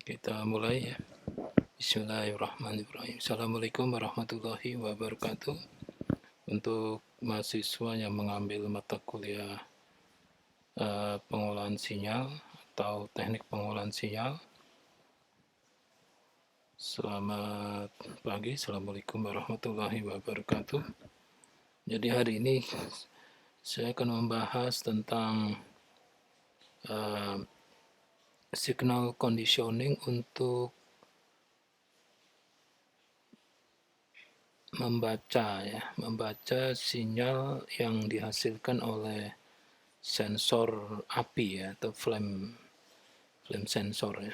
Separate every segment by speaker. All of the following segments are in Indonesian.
Speaker 1: Kita mulai ya. Bismillahirrahmanirrahim. Assalamualaikum warahmatullahi wabarakatuh. Untuk mahasiswa yang mengambil mata kuliah pengolahan sinyal atau teknik pengolahan sinyal, selamat pagi. Assalamualaikum warahmatullahi wabarakatuh. Jadi hari ini saya akan membahas tentang signal conditioning untuk membaca sinyal yang dihasilkan oleh sensor api ya, atau flame sensor ya.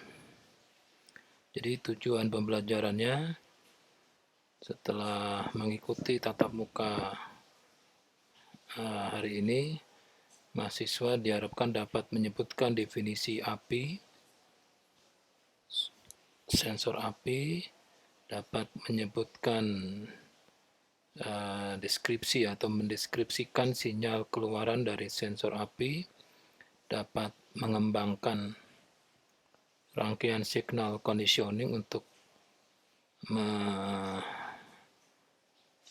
Speaker 1: Jadi tujuan pembelajarannya, setelah mengikuti tatap muka hari ini, mahasiswa diharapkan dapat menyebutkan definisi api, sensor api, dapat menyebutkan deskripsi atau mendeskripsikan sinyal keluaran dari sensor api, dapat mengembangkan rangkaian signal conditioning untuk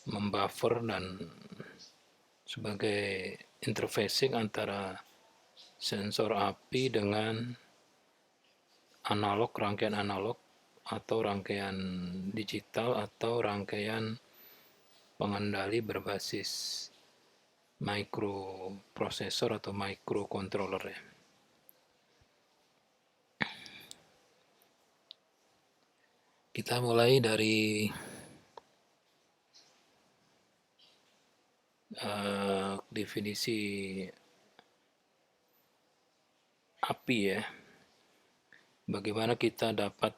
Speaker 1: membuffer dan sebagai interfacing antara sensor api dengan analog, rangkaian analog atau rangkaian digital atau rangkaian pengendali berbasis microprosesor atau microcontroller ya. Kita mulai dari definisi api ya. Bagaimana kita dapat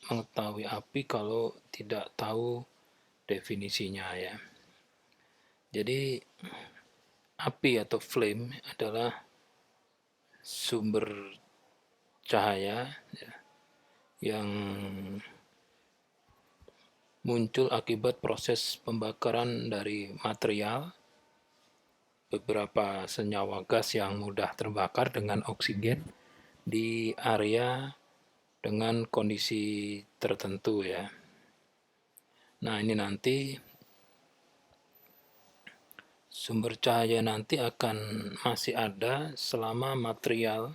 Speaker 1: mengetahui api kalau tidak tahu definisinya ya. Jadi api atau flame adalah sumber cahaya ya, yang muncul akibat proses pembakaran dari material, beberapa senyawa gas yang mudah terbakar dengan oksigen di area dengan kondisi tertentu ya. Nah, ini nanti sumber cahaya nanti akan masih ada selama material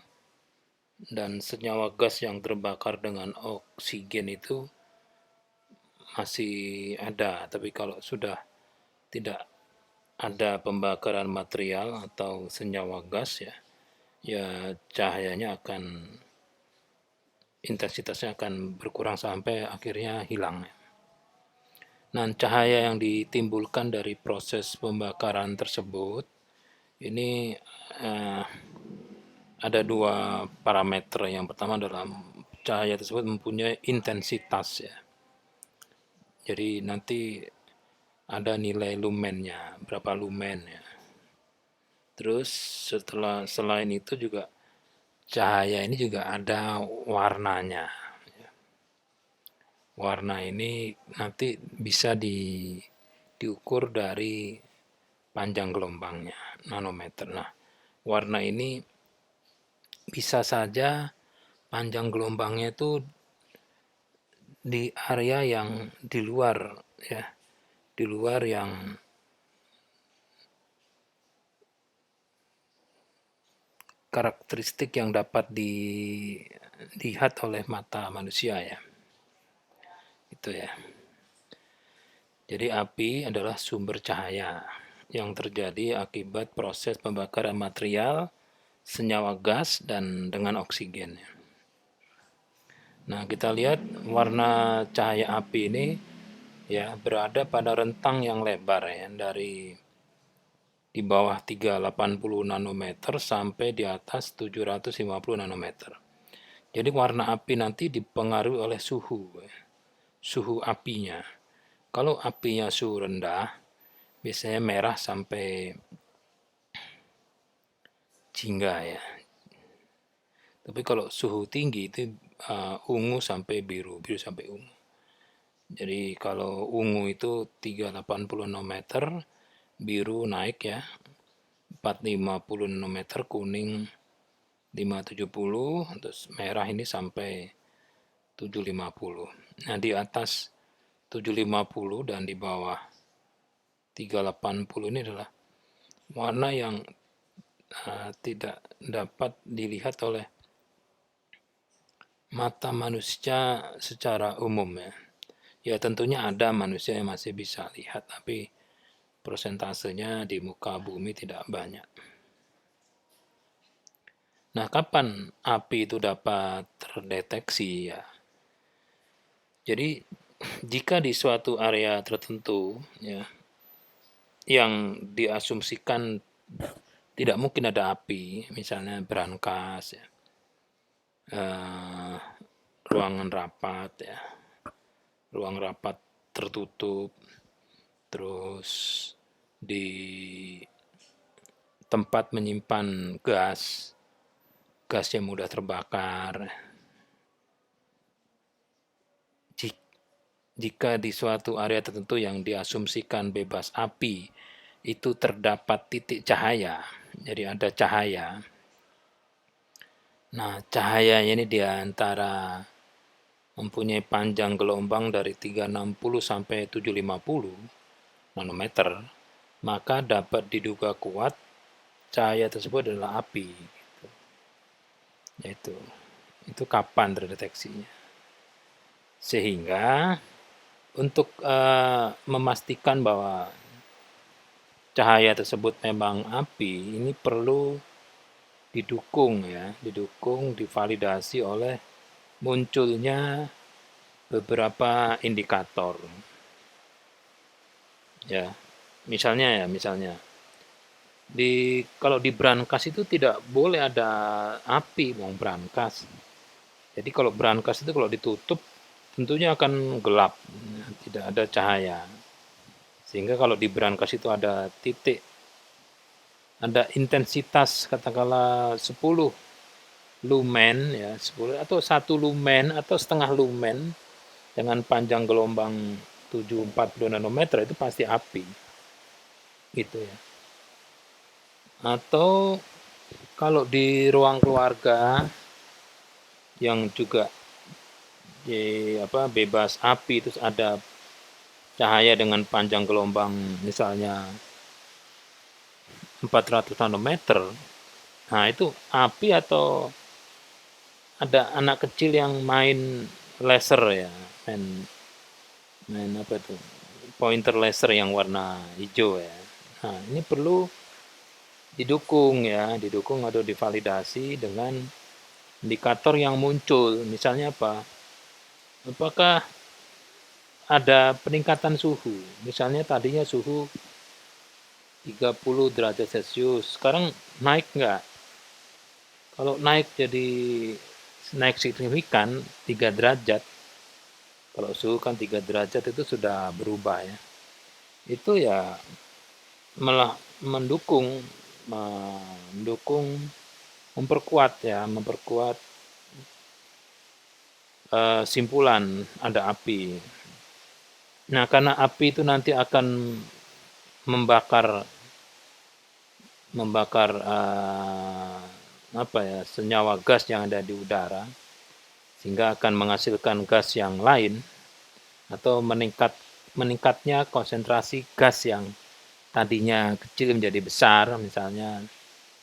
Speaker 1: dan senyawa gas yang terbakar dengan oksigen itu masih ada. Tapi kalau sudah tidak ada pembakaran material atau senyawa gas ya cahayanya akan, intensitasnya akan berkurang sampai akhirnya hilang. Nah, cahaya yang ditimbulkan dari proses pembakaran tersebut ini ada dua parameter. Yang pertama adalah cahaya tersebut mempunyai intensitas ya. Jadi nanti ada nilai lumennya, berapa lumen ya. Terus selain itu juga cahaya ini juga ada warnanya. Warna ini nanti bisa diukur dari panjang gelombangnya, nanometer. Nah, warna ini bisa saja panjang gelombangnya itu di area yang di luar ya, di luar yang karakteristik yang dapat dilihat oleh mata manusia ya. Itu ya. Jadi api adalah sumber cahaya yang terjadi akibat proses pembakaran material, senyawa gas, dan dengan oksigen. Nah, kita lihat warna cahaya api ini ya berada pada rentang yang lebar ya, dari di bawah 380 nanometer sampai di atas 750 nanometer. Jadi warna api nanti dipengaruhi oleh suhu apinya. Kalau apinya suhu rendah, biasanya merah sampai jingga ya. Tapi kalau suhu tinggi itu ungu sampai biru sampai ungu. Jadi kalau ungu itu 380 nanometer, biru naik ya, 450 nanometer, kuning 570, terus merah ini sampai 750. Nah, di atas 750 dan di bawah 380 ini adalah warna yang tidak dapat dilihat oleh mata manusia secara umum ya. Ya tentunya ada manusia yang masih bisa lihat, tapi persentasenya di muka bumi tidak banyak. Nah, kapan api itu dapat terdeteksi ya? Jadi jika di suatu area tertentu ya yang diasumsikan tidak mungkin ada api, misalnya brankas ya, ruangan rapat ya, ruang rapat tertutup, terus di tempat menyimpan gas yang mudah terbakar. Jika di suatu area tertentu yang diasumsikan bebas api itu terdapat titik cahaya, jadi ada cahaya. Nah, cahaya ini di antara mempunyai panjang gelombang dari 360 sampai 750 nanometer, maka dapat diduga kuat cahaya tersebut adalah api. Gitu. Itu kapan terdeteksinya? Sehingga untuk memastikan bahwa cahaya tersebut memang api, ini perlu didukung ya, divalidasi oleh munculnya beberapa indikator. Ya, misalnya kalau di brankas itu tidak boleh ada api, brankas. Jadi kalau brankas itu kalau ditutup tentunya akan gelap, tidak ada cahaya. Sehingga kalau di brankas itu ada titik, ada intensitas katakanlah 10 lumen ya, 10 atau 1 lumen atau setengah lumen dengan panjang gelombang 740 nanometer itu pasti api. Gitu ya. Atau kalau di ruang keluarga yang juga bebas api, terus ada cahaya dengan panjang gelombang misalnya 400 nanometer. Nah, itu api atau ada anak kecil yang main laser ya, main apa itu? Pointer laser yang warna hijau ya. Nah, ini perlu didukung atau divalidasi dengan indikator yang muncul. Misalnya apa? Apakah ada peningkatan suhu? Misalnya tadinya suhu 30 derajat Celcius, sekarang naik nggak? Kalau naik signifikan 3 derajat, kalau suhu kan 3 derajat itu sudah berubah ya. Itu ya malah mendukung memperkuat simpulan ada api. Nah, karena api itu nanti akan membakar senyawa gas yang ada di udara, sehingga akan menghasilkan gas yang lain atau meningkatnya konsentrasi gas yang tadinya kecil menjadi besar. Misalnya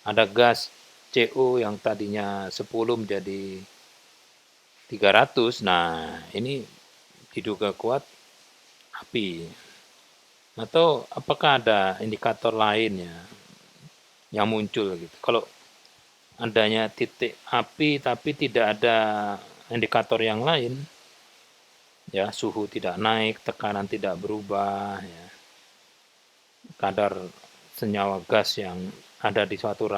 Speaker 1: ada gas CO yang tadinya 10 menjadi 300. Nah, ini diduga kuat api. Atau apakah ada indikator lainnya yang muncul gitu. Kalau adanya titik api tapi tidak ada indikator yang lain, ya suhu tidak naik, tekanan tidak berubah, ya, kadar senyawa gas yang ada di suatu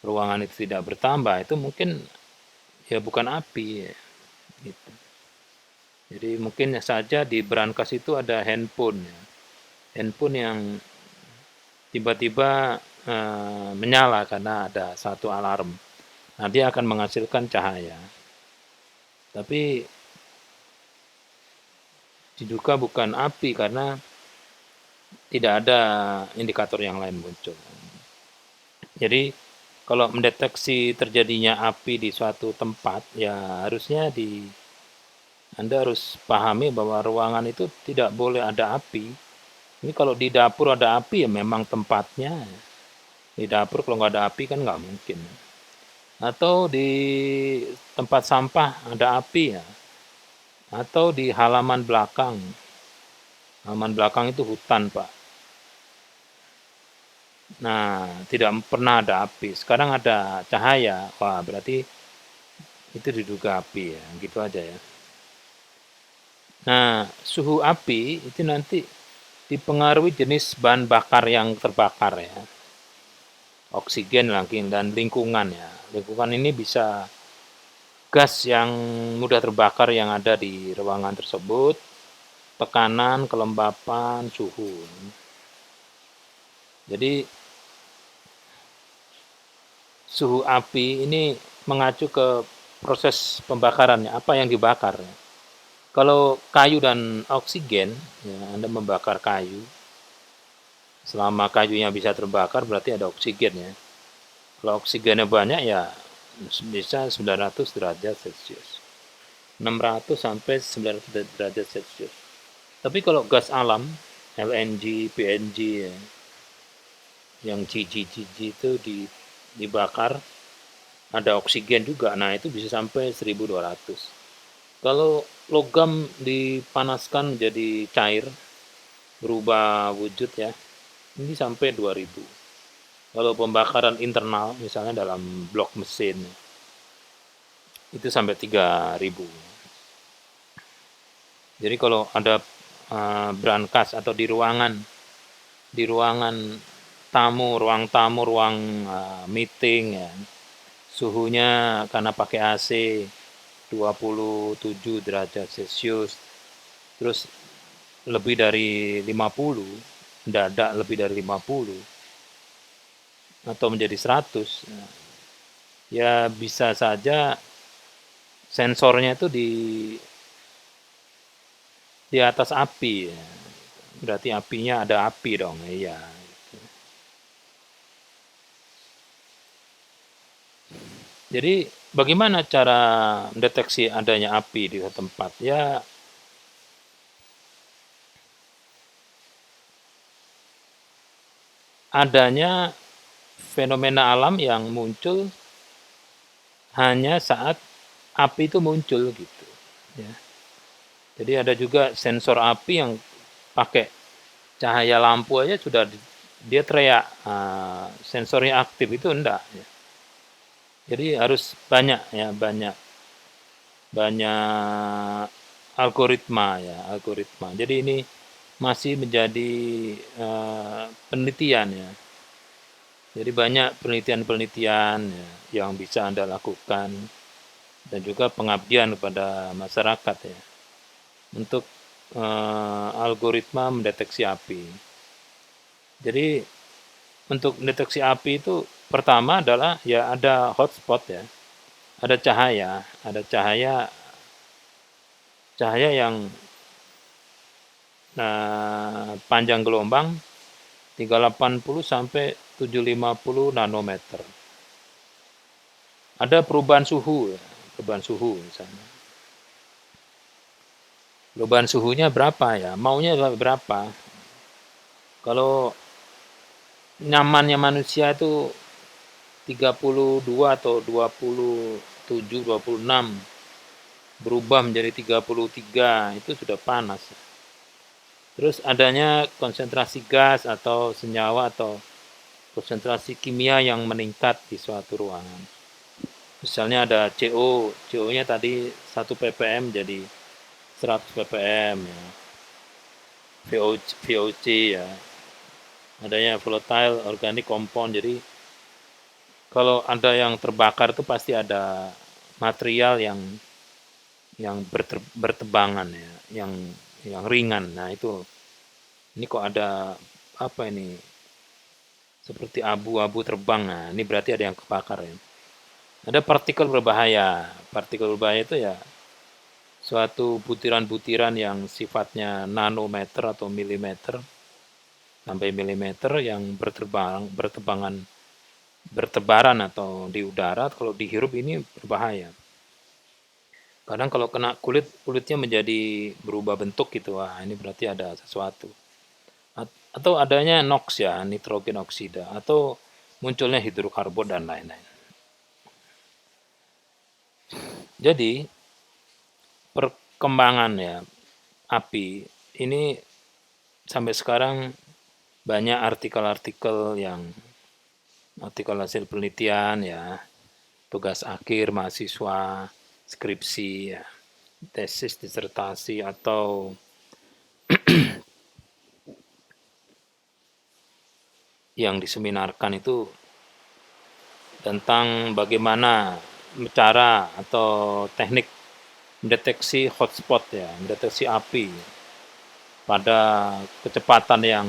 Speaker 1: ruangan itu tidak bertambah, itu mungkin ya bukan api ya, gitu. Jadi mungkin saja di brankas itu ada handphone ya. Handphone yang tiba-tiba menyala karena ada satu alarm. Nah, dia akan menghasilkan cahaya. Tapi diduga bukan api karena tidak ada indikator yang lain muncul. Jadi kalau mendeteksi terjadinya api di suatu tempat, ya harusnya Anda harus pahami bahwa ruangan itu tidak boleh ada api. Ini kalau di dapur ada api, ya memang tempatnya. Di dapur kalau nggak ada api kan nggak mungkin. Atau di tempat sampah ada api ya. Atau di halaman belakang. Halaman belakang itu hutan, Pak. Nah, tidak pernah ada api. Sekarang ada cahaya. Wah, berarti itu diduga api ya. Gitu aja ya. Nah, suhu api itu nanti dipengaruhi jenis bahan bakar yang terbakar ya. Oksigen lagi dan lingkungan ya. Lingkungan ini bisa gas yang mudah terbakar yang ada di ruangan tersebut, tekanan, kelembapan, suhu. Jadi suhu api ini mengacu ke proses pembakarannya, apa yang dibakar. Kalau kayu dan oksigen, ya, Anda membakar kayu, selama kayunya bisa terbakar berarti ada oksigen ya. Kalau oksigennya banyak ya bisa 900 derajat Celcius. 600 sampai 900 derajat Celcius. Tapi kalau gas alam, LNG, PNG ya, yang GG itu dibakar, ada oksigen juga. Nah, itu bisa sampai 1200. Kalau logam dipanaskan menjadi cair, berubah wujud ya, ini sampai 2000. Kalau pembakaran internal, misalnya dalam blok mesin, itu sampai 3000. Jadi kalau ada brankas atau di ruangan tamu, ruang meeting ya, suhunya karena pakai AC 27 derajat Celcius, terus lebih dari 50, mendadak lebih dari 50 atau menjadi 100, ya bisa saja sensornya itu di atas api ya. Berarti apinya ada api dong, iya. Jadi bagaimana cara mendeteksi adanya api di suatu tempat? Ya adanya fenomena alam yang muncul hanya saat api itu muncul gitu ya. Jadi ada juga sensor api yang pakai cahaya lampu aja sudah dia teriak, sensornya aktif, itu enggak ya. Jadi harus banyak ya, banyak algoritma ya, algoritma. Jadi ini masih menjadi penelitian ya. Jadi banyak penelitian-penelitian ya, yang bisa Anda lakukan dan juga pengabdian kepada masyarakat ya untuk algoritma mendeteksi api. Jadi untuk mendeteksi api itu pertama adalah ya ada hotspot ya, ada cahaya yang panjang gelombang 380 sampai 750 nanometer. Ada perubahan suhu misalnya. Perubahan suhunya berapa ya? Maunya berapa? Kalau nyamannya manusia itu 32 atau 27, 26, berubah menjadi 33, itu sudah panas. Terus adanya konsentrasi gas atau senyawa atau konsentrasi kimia yang meningkat di suatu ruangan. Misalnya ada CO-nya tadi 1 ppm jadi 100 ppm ya. VOC ya. Adanya volatile organic compound. Jadi kalau ada yang terbakar itu pasti ada material yang bertebangan ya, yang ringan. Nah, itu ini kok ada apa ini? Seperti abu-abu terbang. Nah, ini berarti ada yang kebakar ya. Ada partikel berbahaya. Partikel berbahaya itu ya suatu butiran-butiran yang sifatnya nanometer atau milimeter sampai milimeter yang bertebangan bertebaran atau di udara, kalau dihirup ini berbahaya. Kadang kalau kena kulit, kulitnya menjadi berubah bentuk gitu, wah ini berarti ada sesuatu. Atau adanya NOx ya, nitrogen oksida, atau munculnya hidrokarbon dan lain-lain. Jadi perkembangan ya api ini sampai sekarang banyak artikel-artikel yang artikel hasil penelitian ya, tugas akhir mahasiswa, skripsi ya, tesis disertasi atau yang diseminarkan itu tentang bagaimana cara atau teknik mendeteksi hotspot ya, mendeteksi api pada kecepatan yang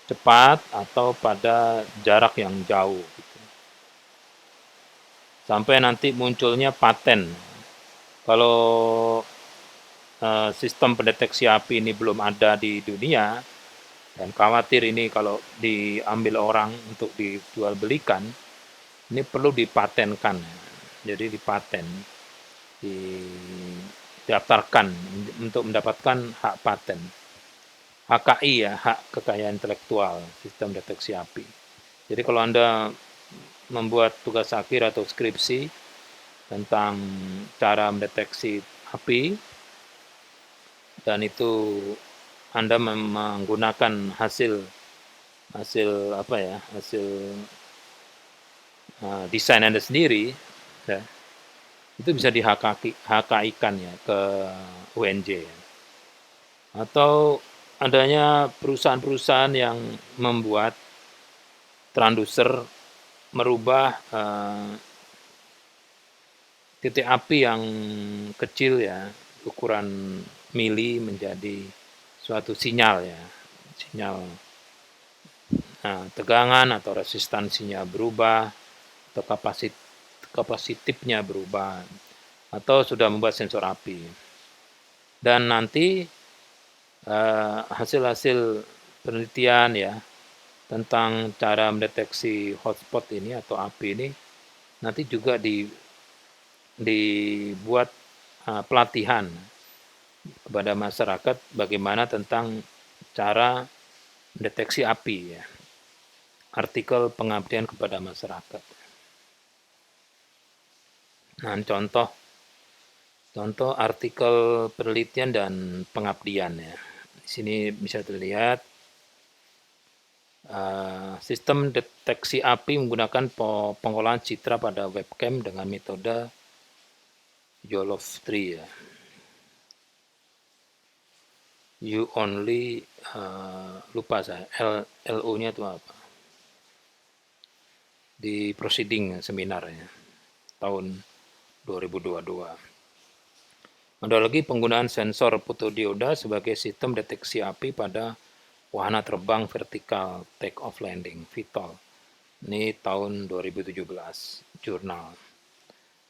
Speaker 1: cepat atau pada jarak yang jauh gitu. Sampai nanti munculnya paten. Kalau sistem pendeteksi api ini belum ada di dunia, dan khawatir ini kalau diambil orang untuk dijual belikan, ini perlu dipatenkan. Jadi dipaten, didaftarkan untuk mendapatkan hak paten. HKI ya, hak kekayaan intelektual, sistem deteksi api. Jadi kalau Anda membuat tugas akhir atau skripsi tentang cara mendeteksi api, dan itu Anda menggunakan hasil apa ya, hasil desain Anda sendiri, ya, itu bisa di HKI-kan ya ke UNJ. Atau adanya perusahaan-perusahaan yang membuat transducer merubah titik api yang kecil ya, ukuran mili menjadi suatu sinyal ya, sinyal tegangan atau resistansinya berubah, atau kapasitifnya berubah, atau sudah membuat sensor api. Dan nanti hasil-hasil penelitian ya tentang cara mendeteksi hotspot ini atau api ini nanti juga dibuat pelatihan kepada masyarakat bagaimana tentang cara mendeteksi api ya. Artikel pengabdian kepada masyarakat. Nah, contoh artikel penelitian dan pengabdian ya. Di sini bisa terlihat sistem deteksi api menggunakan pengolahan citra pada webcam dengan metode YOLOV 3 ya. You only lupa saya LO-nya itu apa. Di proceeding seminarnya tahun 2022. Ada lagi penggunaan sensor fotodioda sebagai sistem deteksi api pada wahana terbang vertikal take off landing VTOL. Ini tahun 2017 jurnal.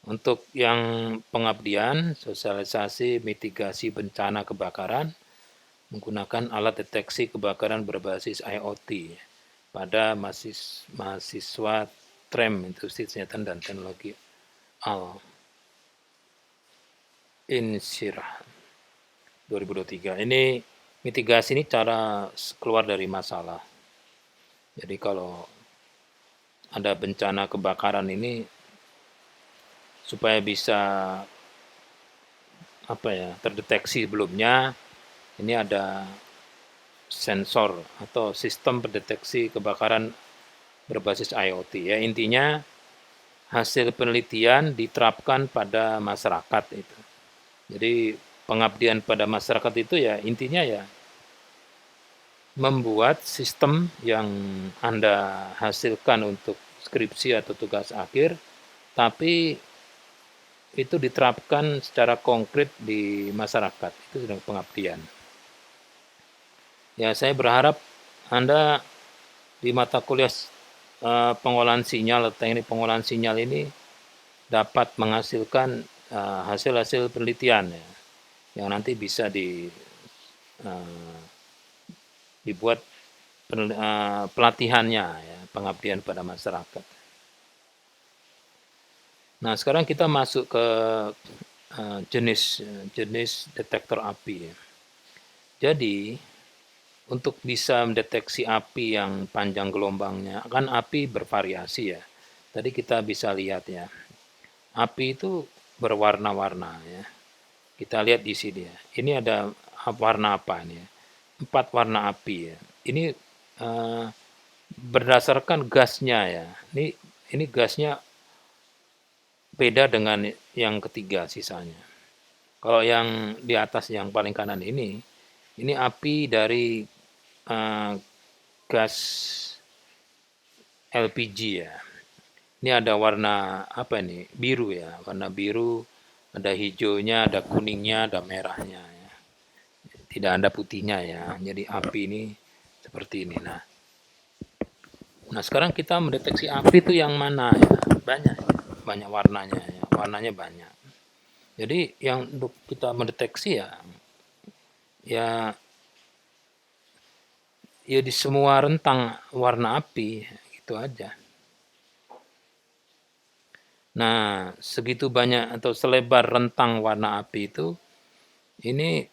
Speaker 1: Untuk yang pengabdian, sosialisasi mitigasi bencana kebakaran menggunakan alat deteksi kebakaran berbasis IoT pada mahasiswa TREM, Industri Kesehatan dan Teknologi Al-Insyirah 2023. Ini mitigasi ini cara keluar dari masalah. Jadi kalau ada bencana kebakaran ini supaya bisa terdeteksi sebelumnya, ini ada sensor atau sistem pendeteksi kebakaran berbasis IoT ya. Intinya hasil penelitian diterapkan pada masyarakat itu. Jadi pengabdian pada masyarakat itu ya intinya ya membuat sistem yang Anda hasilkan untuk skripsi atau tugas akhir, tapi itu diterapkan secara konkret di masyarakat. Itu sedang pengabdian. Ya, saya berharap Anda di mata kuliah pengolahan sinyal, teknik pengolahan sinyal ini dapat menghasilkan hasil-hasil penelitian ya, yang nanti bisa dibuat pelatihannya ya, pengabdian pada masyarakat. Nah, sekarang kita masuk ke jenis detektor api ya. Jadi, untuk bisa mendeteksi api yang panjang gelombangnya, kan api bervariasi ya. Tadi kita bisa lihat ya, api itu berwarna-warna ya. Kita lihat di sini ya. Ini ada warna apa nih ya? 4 warna api ya. Ini eh, berdasarkan gasnya ya. Ini gasnya beda dengan yang ketiga sisanya. Kalau yang di atas yang paling kanan ini api dari eh, gas LPG ya. Ini ada warna apa ini? Biru ya, warna biru, ada hijaunya, ada kuningnya, ada merahnya ya. Tidak ada putihnya ya. Jadi api ini seperti ini. Nah, sekarang kita mendeteksi api itu yang mana ya? Banyak, banyak warnanya ya. Warnanya banyak. Jadi yang untuk kita mendeteksi ya ya di semua rentang warna api gitu aja. Nah, segitu banyak atau selebar rentang warna api itu ini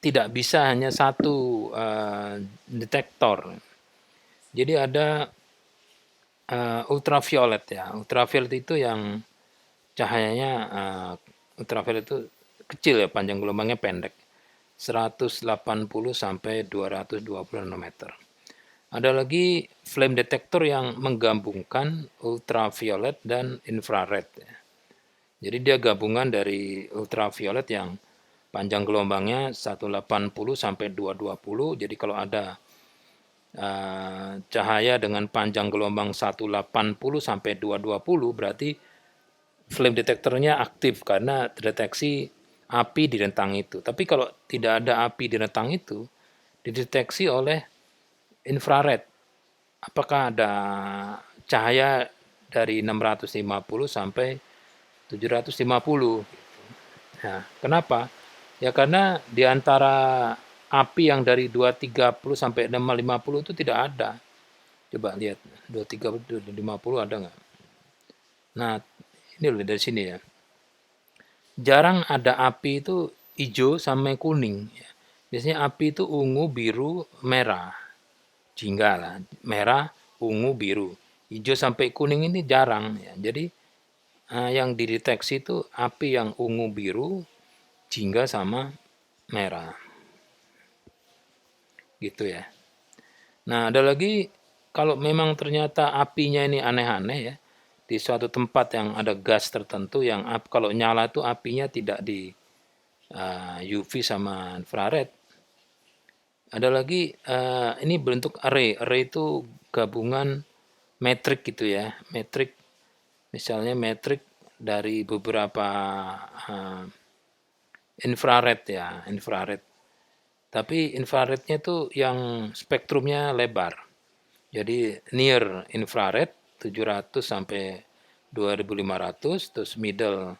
Speaker 1: tidak bisa hanya satu detektor. Jadi ada ultraviolet ya. Ultraviolet itu yang cahayanya ultraviolet itu kecil ya, panjang gelombangnya pendek. 180 sampai 220 nanometer. Ada lagi flame detector yang menggabungkan ultraviolet dan infrared ya. Jadi dia gabungan dari ultraviolet yang panjang gelombangnya 180 sampai 220. Jadi kalau ada cahaya dengan panjang gelombang 180 sampai 220 berarti flame detektornya aktif karena terdeteksi api di rentang itu. Tapi kalau tidak ada api di rentang itu, dideteksi oleh infrared. Apakah ada cahaya dari 650 sampai 750? Nah, kenapa? Ya karena di antara api yang dari 230 sampai 650 itu tidak ada. Coba lihat 230 250 ada nggak? Nah, ini loh dari sini ya. Jarang ada api itu hijau sampai kuning. Biasanya api itu ungu, biru, merah. Jingga lah, merah, ungu, biru. Hijau sampai kuning ini jarang ya. Jadi yang dideteksi itu api yang ungu, biru, jingga sama merah. Gitu ya. Nah, ada lagi kalau memang ternyata apinya ini aneh-aneh ya, di suatu tempat yang ada gas tertentu yang kalau nyala itu apinya tidak di UV sama infrared. Ada lagi ini bentuk array. Array itu gabungan metrik gitu ya. Metrik misalnya metrik dari beberapa infrared ya, infrared. Tapi infrarednya itu yang spektrumnya lebar. Jadi near infrared 700 sampai 2500, terus middle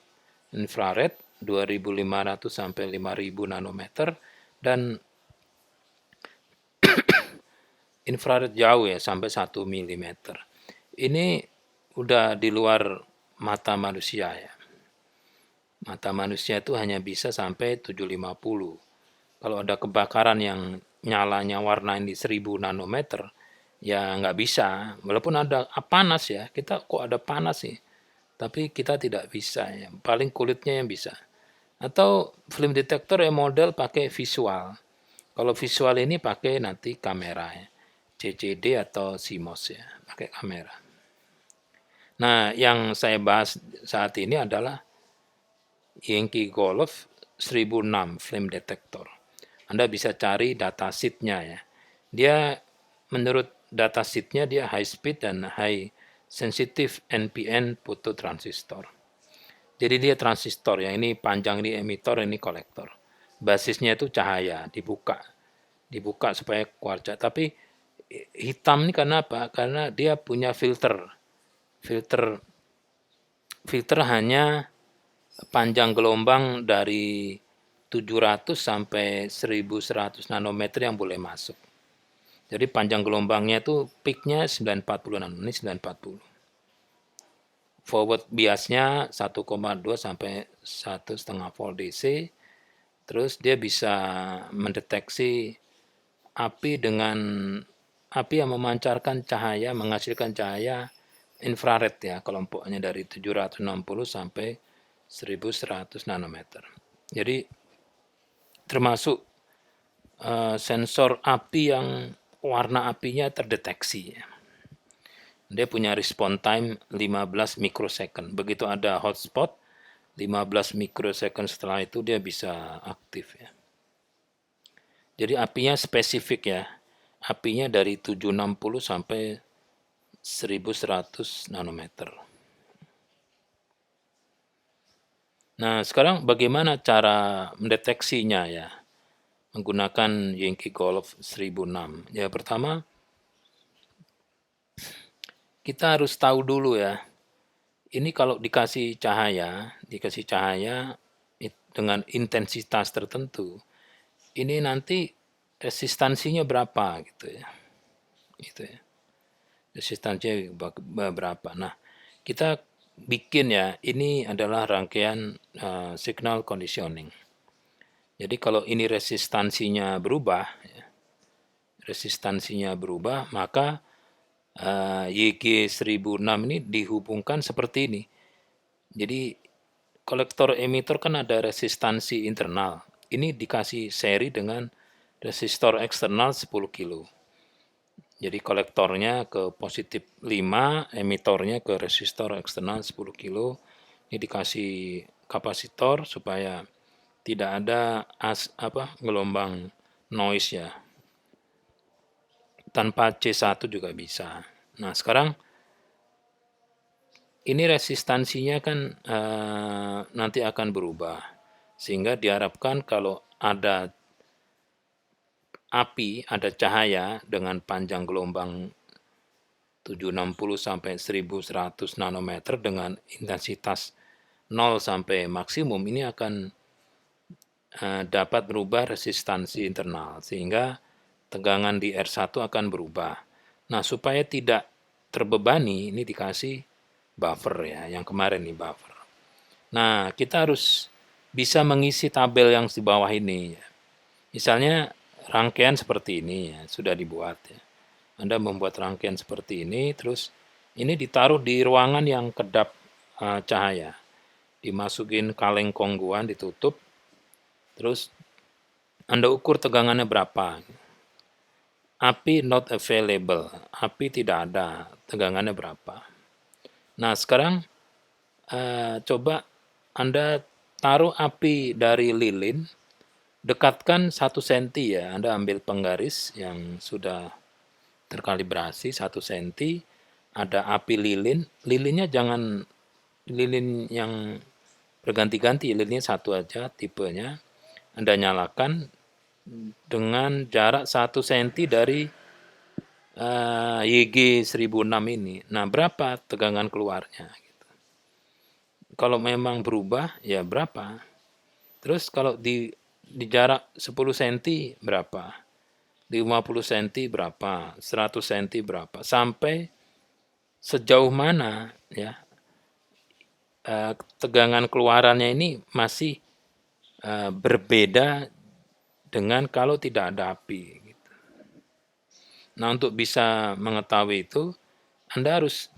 Speaker 1: infrared 2500 sampai 5000 nanometer, dan infrared jauh ya sampai 1 mm. Ini udah di luar mata manusia ya. Mata manusia itu hanya bisa sampai 750. Kalau ada kebakaran yang nyalanya warna di 1000 nanometer, ya nggak bisa. Walaupun ada panas ya, kita kok ada panas sih. Tapi kita tidak bisa ya. Paling kulitnya yang bisa. Atau film detektor yang model pakai visual. Kalau visual ini pakai nanti kamera ya. CCD atau CMOS ya, pakai kamera. Nah, yang saya bahas saat ini adalah Yankee Golf 1006 flame detector. Anda bisa cari datasheet-nya ya. Dia menurut datasheet-nya dia high speed dan high sensitive NPN phototransistor. Jadi dia transistor ya, ini panjang, ini emitor, ini kolektor. Basisnya itu cahaya, dibuka supaya kuarca. Tapi hitam ini karena apa? Karena dia punya filter. Filter filter hanya panjang gelombang dari 700 sampai 1100 nanometer yang boleh masuk. Jadi panjang gelombangnya itu peaknya 940 nano, ini 940. Forward biasnya 1,2 sampai 1,5 volt DC. Terus dia bisa mendeteksi api yang memancarkan cahaya, menghasilkan cahaya infrared ya, kelompoknya dari 760 sampai 1100 nanometer. Jadi termasuk sensor api yang warna apinya terdeteksi. Dia punya respon time 15 mikrosecond. Begitu ada hotspot, 15 mikrosecond setelah itu dia bisa aktif ya. Jadi apinya spesifik ya. Apinya dari 760 sampai 1100 nanometer. Nah, sekarang bagaimana cara mendeteksinya ya? Menggunakan Yankee Golf 1006. Ya, pertama kita harus tahu dulu ya. Ini kalau dikasih cahaya dengan intensitas tertentu, ini nanti resistansinya berapa gitu ya. Gitu ya. Resistansinya berapa. Nah, kita bikin ya, ini adalah rangkaian signal conditioning. Jadi kalau ini resistansinya berubah, maka YG 1006 ini dihubungkan seperti ini. Jadi kolektor emitor kan ada resistansi internal. Ini dikasih seri dengan resistor eksternal 10 kilo. Jadi kolektornya ke positif 5, emitornya ke resistor eksternal 10 kilo. Ini dikasih kapasitor supaya tidak ada gelombang noise ya. Tanpa C1 juga bisa. Nah, sekarang ini resistansinya kan nanti akan berubah. Sehingga diharapkan kalau ada api, ada cahaya dengan panjang gelombang 760 sampai 1100 nanometer dengan intensitas 0 sampai maksimum, ini akan dapat berubah resistansi internal sehingga tegangan di R1 akan berubah. Nah, supaya tidak terbebani, ini dikasih buffer ya, yang kemarin nih buffer. Nah, kita harus bisa mengisi tabel yang di bawah ini ya. Misalnya rangkaian seperti ini ya, sudah dibuat ya. Anda membuat rangkaian seperti ini, terus ini ditaruh di ruangan yang kedap cahaya. Dimasukin kaleng kongguan, ditutup, terus Anda ukur tegangannya berapa. Api not available, api tidak ada, tegangannya berapa. Nah, sekarang coba Anda taruh api dari lilin, dekatkan 1 cm ya, Anda ambil penggaris yang sudah terkalibrasi 1 cm, ada api lilin, lilinnya jangan lilin yang berganti-ganti, lilinnya satu aja tipenya, Anda nyalakan dengan jarak 1 cm dari YG 1006 ini. Nah, berapa tegangan keluarnya? Gitu. Kalau memang berubah, ya berapa? Terus kalau di jarak 10 cm berapa? 50 cm berapa? 100 cm berapa? Sampai sejauh mana ya tegangan keluarannya ini masih berbeda dengan kalau tidak ada api. Gitu. Nah, untuk bisa mengetahui itu, Anda harus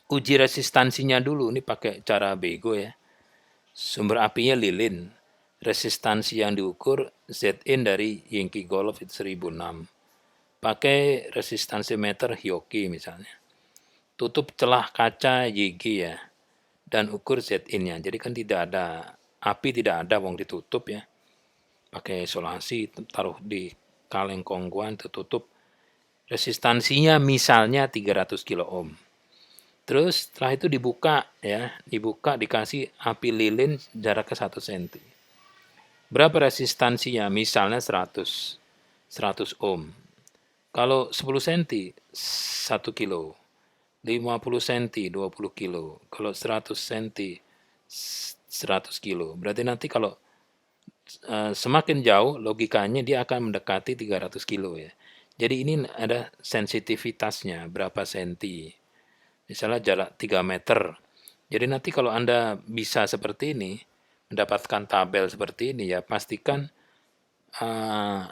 Speaker 1: uji resistansinya dulu. Ini pakai cara bego ya. Sumber apinya lilin. Resistansi yang diukur Zin dari Yankee Golf 1006. Pakai resistansi meter Hioki misalnya. Tutup celah kaca YG ya. Dan ukur Zin-nya. Jadi kan tidak ada, api tidak ada, wong ditutup ya. Pakai isolasi, taruh di kaleng kongguan, tertutup. Resistansinya misalnya 300 kilo ohm. Terus setelah itu dibuka ya, dikasih api lilin jaraknya 1 cm. Berapa resistansinya? Misalnya 100 ohm. Kalau 10 cm 1 kilo, 50 cm 20 kilo, kalau 100 cm 100 kilo. Berarti nanti kalau semakin jauh logikanya dia akan mendekati 300 kilo ya. Jadi ini ada sensitivitasnya berapa senti. Misalnya jarak 3 meter. Jadi nanti kalau Anda bisa seperti ini, mendapatkan tabel seperti ini ya pastikan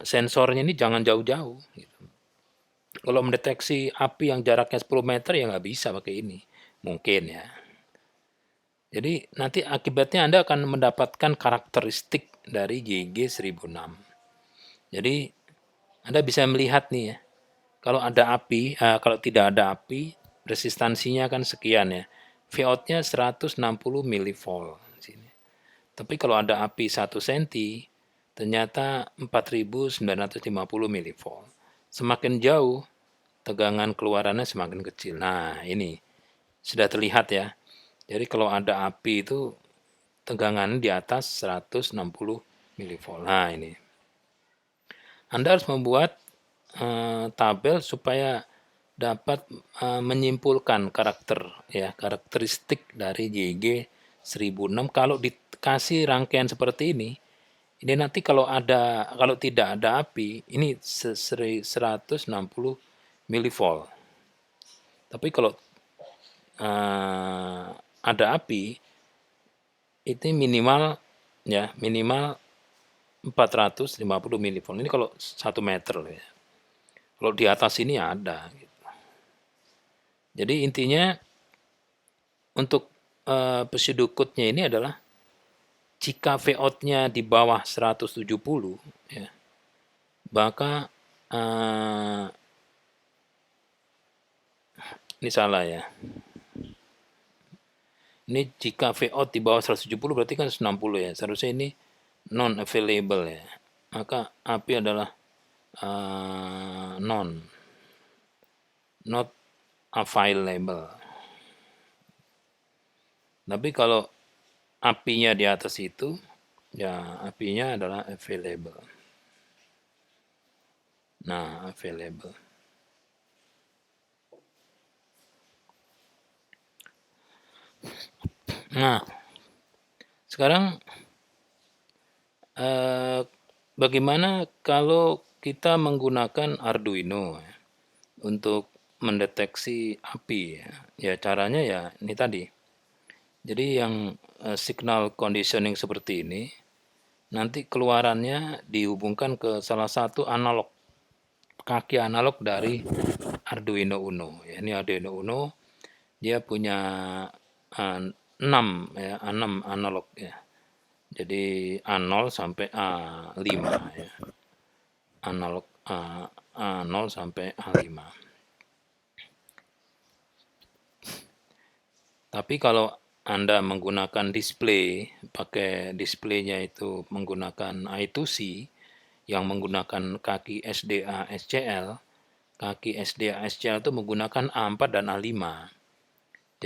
Speaker 1: sensornya ini jangan jauh-jauh. Gitu. Kalau mendeteksi api yang jaraknya 10 meter ya nggak bisa pakai ini. Mungkin ya. Jadi nanti akibatnya Anda akan mendapatkan karakteristik dari JG 1006. Jadi Anda bisa melihat nih ya, kalau ada api, kalau tidak ada api, resistansinya kan sekian ya. Vout-nya 160 mV. Tapi kalau ada api 1 cm, ternyata 4950 mV. Semakin jauh, tegangan keluarannya semakin kecil. Nah, ini sudah terlihat ya. Jadi kalau ada api itu tegangan di atas 160 mV. Nah, ini. Anda harus membuat tabel supaya dapat menyimpulkan karakteristik dari JG 1006. Kalau dikasih rangkaian seperti ini nanti kalau tidak ada api, ini 160 mV. Tapi kalau ada api, itu minimal 450 mV. Ini kalau 1 meter ya. Kalau di atas ini ada. Jadi intinya untuk pseudocode-nya ini adalah jika Vout-nya di bawah 170 ya, maka ini salah ya. Ini jika Vout di bawah 170 berarti kan 160 ya. Seharusnya ini non available ya. Maka api adalah not available. Tapi kalau apinya di atas itu, ya apinya adalah available. Nah, available. Nah, sekarang bagaimana kalau kita menggunakan Arduino ya, untuk mendeteksi api ya. Ya caranya ya ini tadi. Jadi yang signal conditioning seperti ini nanti keluarannya dihubungkan ke salah satu analog, kaki analog dari Arduino Uno. Ya, ini Arduino Uno dia punya 6 analog ya. Jadi A0 sampai A5 ya. Analog A0 sampai A5. Tapi kalau Anda menggunakan display, pakai displaynya itu menggunakan I2C yang menggunakan kaki SDA SCL, kaki SDA SCL itu menggunakan A4 dan A5.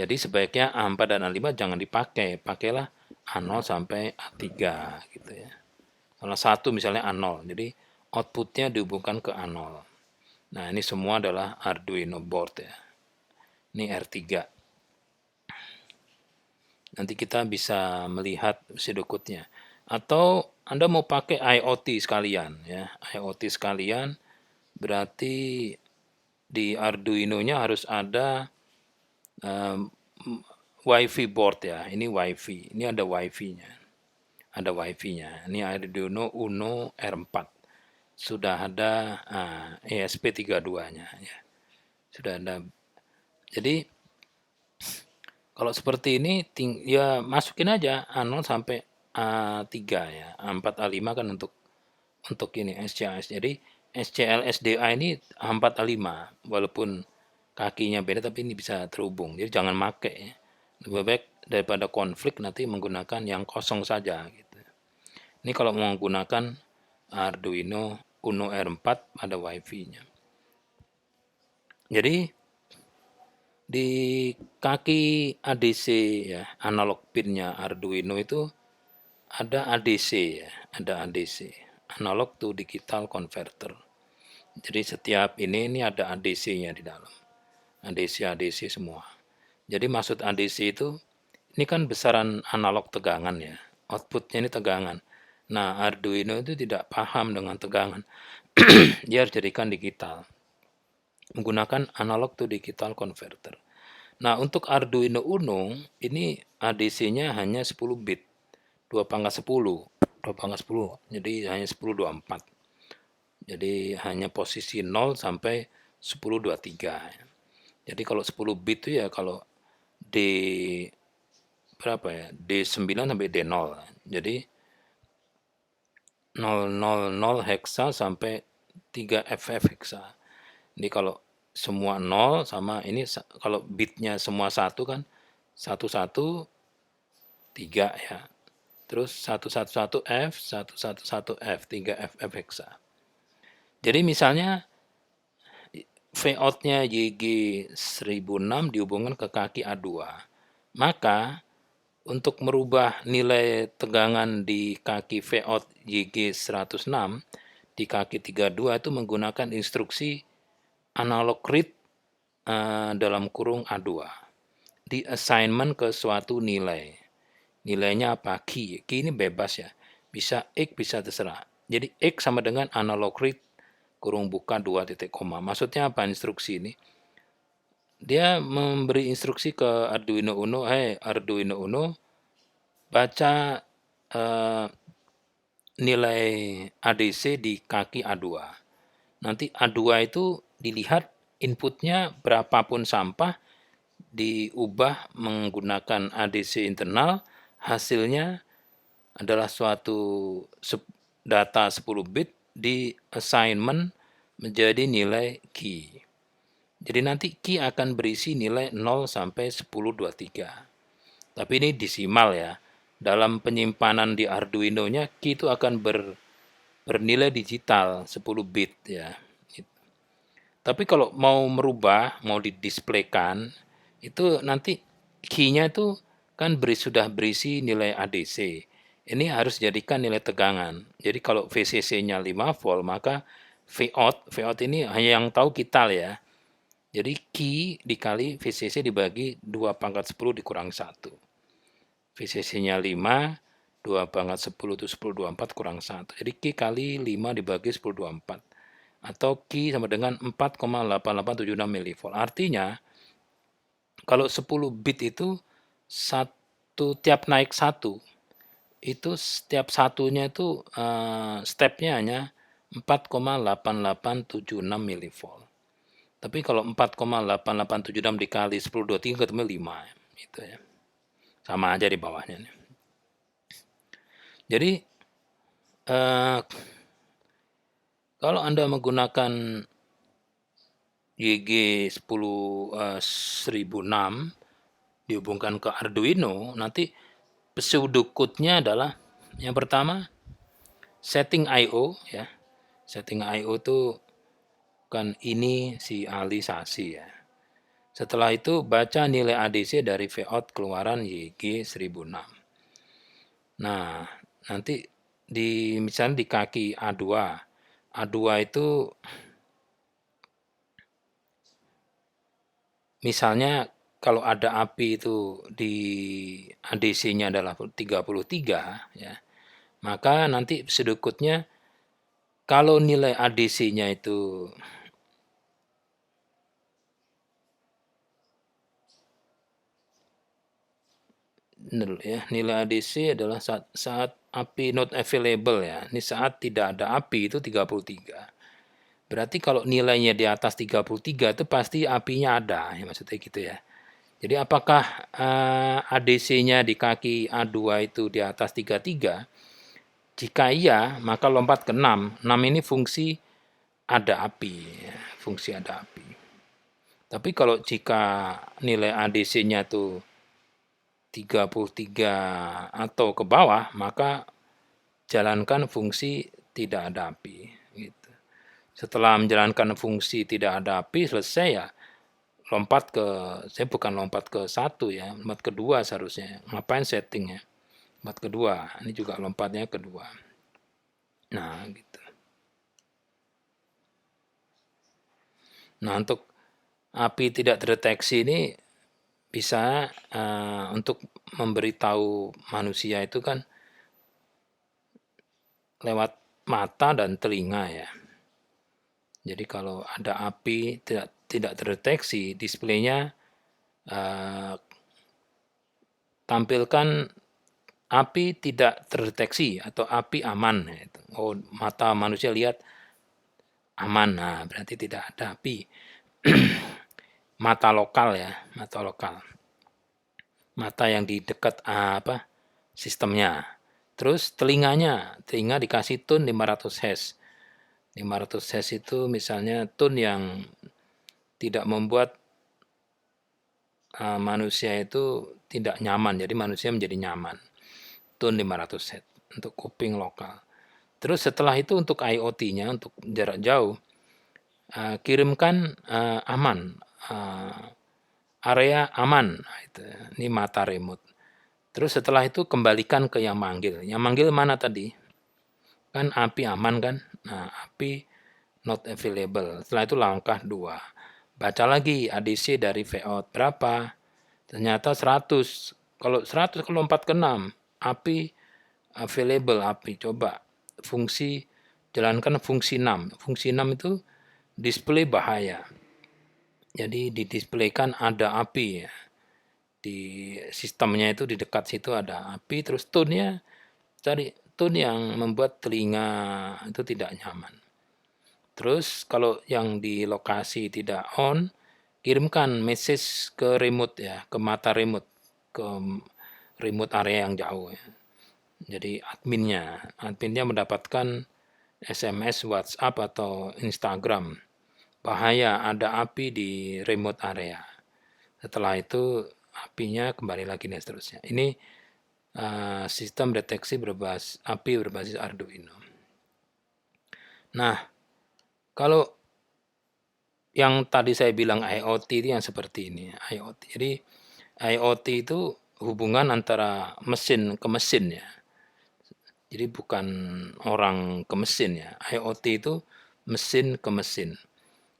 Speaker 1: Jadi sebaiknya A4 dan A5 jangan dipakai, pakailah A0 sampai A3 gitu ya. Salah satu misalnya A0, jadi outputnya dihubungkan ke A0. Nah ini semua adalah Arduino board ya. Ini R3. Nanti kita bisa melihat pseudocode-nya. Atau Anda mau pakai IoT sekalian ya. IoT sekalian berarti di Arduino-nya harus ada WiFi board ya. Ini WiFi. Ini ada WiFi-nya. Ada WiFi-nya. Ini Arduino Uno R4. Sudah ada ESP32-nya ya. Sudah ada. Jadi kalau seperti ini ya masukin aja A0 sampai A3 ya. A4 A5 kan untuk ini SCAS. Jadi SCL SDA ini A4 A5 walaupun kakinya beda tapi ini bisa terhubung. Jadi jangan pakai ya. Lebih baik daripada konflik nanti menggunakan yang kosong saja gitu. Ini kalau mau menggunakan Arduino Uno R4 ada WiFi-nya. Jadi di kaki ADC ya, analog pin-nya Arduino itu ada ADC ya, ada ADC, analog to digital converter. Jadi setiap ini ada ADC-nya di dalam. ADC semua. Jadi maksud ADC itu ini kan besaran analog tegangan ya. Outputnya ini tegangan. Nah, Arduino itu tidak paham dengan tegangan. Dia harus jadikan digital. menggunakan analog to digital converter. Nah, untuk Arduino Uno ini ADC-nya hanya 10 bit, 2 pangkat 10, 2 pangkat 10. Jadi hanya 1024. Jadi hanya posisi 0 sampai 1023. Jadi kalau 10 bit itu ya kalau D berapa ya? D9 sampai D0. Jadi 000 heksa sampai 3FF heksa. Ini kalau semua 0 sama ini kalau bitnya semua satu kan 11 3 ya. Terus 111F, 111F, 3FF heksa. Jadi misalnya V-out-nya YG 1006 dihubungkan ke kaki A2. Maka untuk merubah nilai tegangan di kaki V-out YG 106 di kaki 32 itu menggunakan instruksi analog read dalam kurung A2. Di assignment ke suatu nilai. Nilainya apa? Key. Key ini bebas ya. Bisa X, bisa terserah. Jadi X sama dengan analog read kurung buka 2 titik koma. Maksudnya apa instruksi ini? Dia memberi instruksi ke Arduino Uno, Arduino Uno, baca nilai ADC di kaki A2. Nanti A2 itu dilihat inputnya berapapun sampah, diubah menggunakan ADC internal, hasilnya adalah suatu data 10 bit di assignment menjadi nilai key. Jadi nanti key akan berisi nilai 0 sampai 1023. Tapi ini desimal ya. Dalam penyimpanan di Arduino-nya key itu akan bernilai digital 10 bit ya. Tapi kalau mau merubah, mau didisplaykan, itu nanti key-nya itu kan sudah berisi nilai ADC. Ini harus jadikan nilai tegangan. Jadi kalau VCC-nya 5 volt, maka V-out ini hanya yang tahu kita ya. Jadi key dikali VCC dibagi 2 pangkat 10 dikurang 1. VCC-nya 5, 2 pangkat 10 itu 1024 kurang 1. Jadi key kali 5 dibagi 1024. Atau key sama dengan 4,8876 mV. Artinya kalau 10 bit itu tiap naik 1 itu setiap satunya itu stepnya hanya 4,8876 mV. Tapi kalau 4,8876 dikali 1023 ketemu 5 itu ya. Sama aja di bawahnya nih. Jadi kalau Anda menggunakan YG 1006 dihubungkan ke Arduino, nanti pseudocode-nya adalah yang pertama setting I/O ya. Setting I/O itu kan inisialisasi ya. Setelah itu baca nilai ADC dari V-out keluaran YG 1006. Nah, nanti misalnya di kaki A2. A2 itu misalnya kalau ada api itu di ADC-nya adalah 33 ya. Maka nanti pseudocode-nya kalau nilai ADC-nya itu ya, nilai ADC adalah saat api not available ya. Ini saat tidak ada api itu 33. Berarti kalau nilainya di atas 33 itu pasti apinya ada ya, maksudnya gitu ya. Jadi apakah ADC-nya di kaki A2 itu di atas 33? Jika iya, maka lompat ke 6. 6 ini fungsi ada api ya, fungsi ada api. Tapi kalau jika nilai ADC-nya itu 33 atau ke bawah, maka jalankan fungsi tidak ada api gitu. Setelah menjalankan fungsi tidak ada api selesai ya, lompat ke, saya bukan lompat ke 1 ya, lompat ke 2 seharusnya. Ngapain settingnya? Lompat ke 2, ini juga lompatnya ke 2. Nah gitu. Nah untuk api tidak terdeteksi ini bisa untuk memberitahu manusia itu kan lewat mata dan telinga ya. Jadi kalau ada api tidak terdeteksi, displaynya tampilkan api tidak terdeteksi atau api aman. Oh, mata manusia lihat aman, nah berarti tidak ada api. Mata lokal ya, mata lokal. Mata yang di dekat sistemnya. Terus telinga dikasih tune 500 Hz. 500 Hz itu misalnya tune yang tidak membuat manusia itu tidak nyaman, jadi manusia menjadi nyaman. Tune 500 Hz untuk kuping lokal. Terus setelah itu untuk IoT-nya, untuk jarak jauh, kirimkan aman, area aman. Nah, ini mata remote. Terus setelah itu kembalikan ke yang manggil. Yang manggil mana tadi? Kan api aman kan? Nah, api not available. Setelah itu langkah 2. Baca lagi ADC dari VOUT berapa? Ternyata 100. Kalau 100 kalau 4 ke 6, api available, api. Coba fungsi, jalankan fungsi 6. Fungsi 6 itu display bahaya. Jadi didisplaykan ada api ya. Di sistemnya itu di dekat situ ada api, terus tone-nya cari tone yang membuat telinga itu tidak nyaman. Terus kalau yang di lokasi tidak on, kirimkan message ke remote ya, ke mata remote, ke remote area yang jauh ya. Jadi adminnya mendapatkan SMS, WhatsApp atau Instagram. Bahaya, ada api di remote area. Setelah itu apinya kembali lagi dan seterusnya. Ini sistem deteksi api berbasis Arduino. Nah, kalau yang tadi saya bilang IoT itu yang seperti ini, IoT. Jadi IoT itu hubungan antara mesin ke mesin ya. Jadi bukan orang ke mesin ya. IoT itu mesin ke mesin.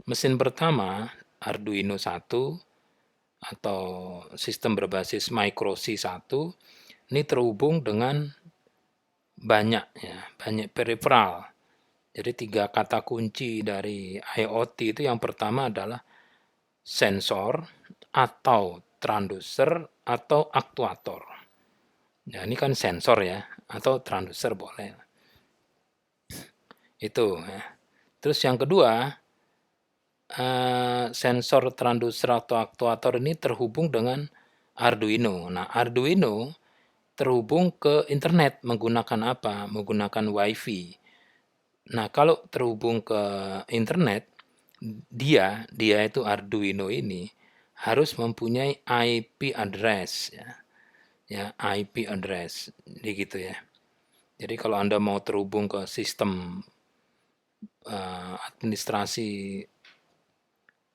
Speaker 1: Mesin pertama Arduino 1 atau sistem berbasis micro C1 ini terhubung dengan banyak peripheral. Jadi 3 kata kunci dari IoT itu yang pertama adalah sensor atau transducer atau aktuator. Nah, ini kan sensor ya, atau transducer boleh. Itu ya. Terus yang kedua, sensor, transducer atau aktuator ini terhubung dengan Arduino. Nah, Arduino terhubung ke internet menggunakan apa? Menggunakan WiFi. Nah, kalau terhubung ke internet, dia itu Arduino ini harus mempunyai IP address ya, IP address, jadi gitu ya. Jadi kalau Anda mau terhubung ke sistem administrasi